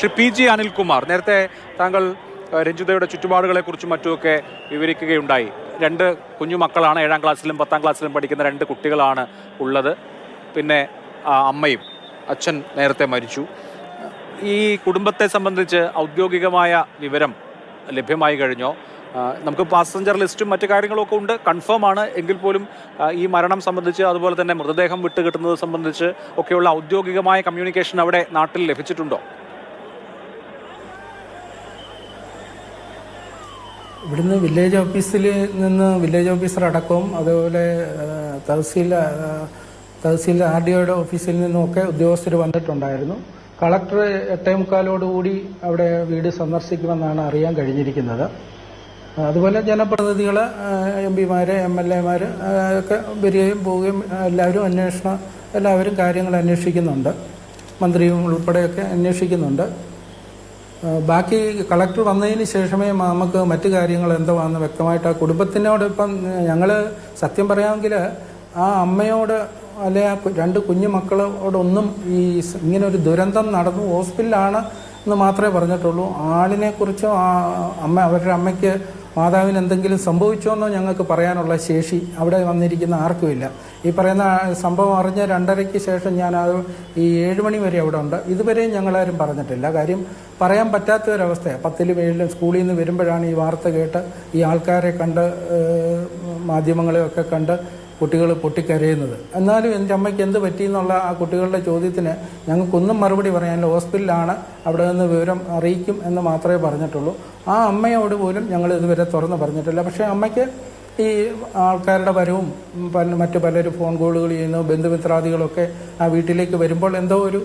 Shri PG Anilkumar, നേരത്തെ താങ്കൾ രഞ്ജിതയുടെ ചുറ്റുപാടുകളെക്കുറിച്ചും മറ്റുമൊക്കെ വിവരിക്കുകയുണ്ടായി. രണ്ട് കുഞ്ഞുമക്കളാണ്, 7ാം ക്ലാസ്സിലും 10ാം ക്ലാസ്സിലും പഠിക്കുന്ന 2 കുട്ടികളാണ് ഉള്ളത്. പിന്നെ അമ്മയും, അച്ഛൻ നേരത്തെ മരിച്ചു. ഈ കുടുംബത്തെ സംബന്ധിച്ച് ഔദ്യോഗികമായ വിവരം ലഭ്യമായി കഴിഞ്ഞോ? നമുക്ക് പാസഞ്ചർ ലിസ്റ്റും മറ്റു കാര്യങ്ങളൊക്കെ ഉണ്ട്, കൺഫേം ആണ്. എങ്കിൽ പോലും ഈ മരണം സംബന്ധിച്ച്, അതുപോലെ തന്നെ മൃതദേഹം വിട്ടുകിട്ടുന്നത് സംബന്ധിച്ച് ഒക്കെയുള്ള ഔദ്യോഗികമായ കമ്മ്യൂണിക്കേഷൻ അവിടെ നാട്ടിൽ ലഭിച്ചിട്ടുണ്ടോ? ഇവിടുന്ന് വില്ലേജ് ഓഫീസിൽ നിന്ന് വില്ലേജ് ഓഫീസർ അടക്കവും അതുപോലെ തഹസീൽ RDOയുടെ ഓഫീസിൽ നിന്നുമൊക്കെ ഉദ്യോഗസ്ഥർ വന്നിട്ടുണ്ടായിരുന്നു. കളക്ടർ 8:45 അവിടെ വീട് സന്ദർശിക്കുമെന്നാണ് അറിയാൻ കഴിഞ്ഞിരിക്കുന്നത്. അതുപോലെ ജനപ്രതിനിധികൾ, MP-മാർ, MLA-മാർ ഒക്കെ വരികയും പോവുകയും എല്ലാവരും കാര്യങ്ങൾ അന്വേഷിക്കുന്നുണ്ട്. മന്ത്രിയും ഉൾപ്പെടെയൊക്കെ അന്വേഷിക്കുന്നുണ്ട്. ബാക്കി കളക്ടർ വന്നതിന് ശേഷമേ നമുക്ക് മറ്റു കാര്യങ്ങൾ എന്തുവാണെന്ന് വ്യക്തമായിട്ട് ആ കുടുംബത്തിനോട് ഇപ്പം ഞങ്ങൾ സത്യം പറയാമെങ്കിൽ ആ അമ്മയോട് അല്ലെ ആ 2 കുഞ്ഞു മക്കളോടൊന്നും ഈ ഇങ്ങനെ ഒരു ദുരന്തം നടന്നു ഹോസ്പിറ്റലാണ് എന്ന് മാത്രമേ പറഞ്ഞിട്ടുള്ളൂ. ആളിനെക്കുറിച്ചോ അവരുടെ അമ്മയ്ക്ക് മാതാവിന് എന്തെങ്കിലും സംഭവിച്ചോ എന്നോ ഞങ്ങൾക്ക് പറയാനുള്ള ശേഷി അവിടെ വന്നിരിക്കുന്ന ആർക്കുമില്ല. ഈ പറയുന്ന സംഭവം അറിഞ്ഞ 2:30-ക്ക് ശേഷം ഞാൻ ഈ 7 മണി വരെ അവിടെ ഉണ്ട്. ഇതുവരെയും ഞങ്ങളാരും പറഞ്ഞിട്ടില്ല. കാര്യം പറയാൻ പറ്റാത്ത ഒരവസ്ഥയാണ്. 10ലും 7ലും സ്കൂളിൽ നിന്ന് വരുമ്പോഴാണ് ഈ വാർത്ത കേട്ട് ഈ ആൾക്കാരെ കണ്ട് മാധ്യമങ്ങളെയൊക്കെ കണ്ട് കുട്ടികൾ പൊട്ടിക്കരയുന്നത്. എന്നാലും എൻ്റെ അമ്മയ്ക്ക് എന്ത് പറ്റിയെന്നുള്ള ആ കുട്ടികളുടെ ചോദ്യത്തിന് ഞങ്ങൾക്കൊന്നും മറുപടി പറയാനില്ല. ഹോസ്പിറ്റലാണ്, അവിടെ നിന്ന് വിവരം അറിയിക്കും എന്ന് മാത്രമേ പറഞ്ഞിട്ടുള്ളൂ. ആ അമ്മയോട് പോലും ഞങ്ങൾ ഇതുവരെ തുറന്ന് പറഞ്ഞിട്ടില്ല. പക്ഷേ അമ്മയ്ക്ക് ഈ ആൾക്കാരുടെ വരവും മറ്റു പലരും ഫോൺ കോളുകൾ ചെയ്യുന്നു, ബന്ധുമിത്രാദികളൊക്കെ ആ വീട്ടിലേക്ക് വരുമ്പോൾ എന്തോ ഒരു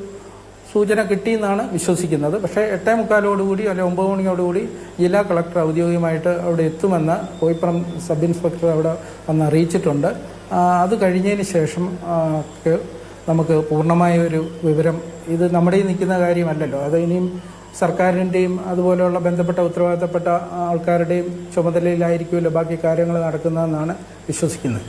സൂചന കിട്ടിയെന്നാണ് വിശ്വസിക്കുന്നത്. പക്ഷേ 8:45 അല്ലെങ്കിൽ 9 മണിയോടുകൂടി ജില്ലാ കളക്ടർ ഔദ്യോഗികമായിട്ട് അവിടെ എത്തുമെന്ന് കോയിപ്പുറം സബ് ഇൻസ്പെക്ടർ അവിടെ വന്ന് അറിയിച്ചിട്ടുണ്ട്. അത് കഴിഞ്ഞതിന് ശേഷം നമുക്ക് പൂർണ്ണമായ ഒരു വിവരം, ഇത് നമ്മുടെ നിൽക്കുന്ന കാര്യമല്ലല്ലോ, അത് ഇനിയും സർക്കാരിൻ്റെയും അതുപോലെയുള്ള ബന്ധപ്പെട്ട ഉത്തരവാദിത്തപ്പെട്ട ആൾക്കാരുടെയും ചുമതലയിലായിരിക്കുമല്ലോ ബാക്കി കാര്യങ്ങൾ നടക്കുന്നതെന്നാണ് വിശ്വസിക്കുന്നത്.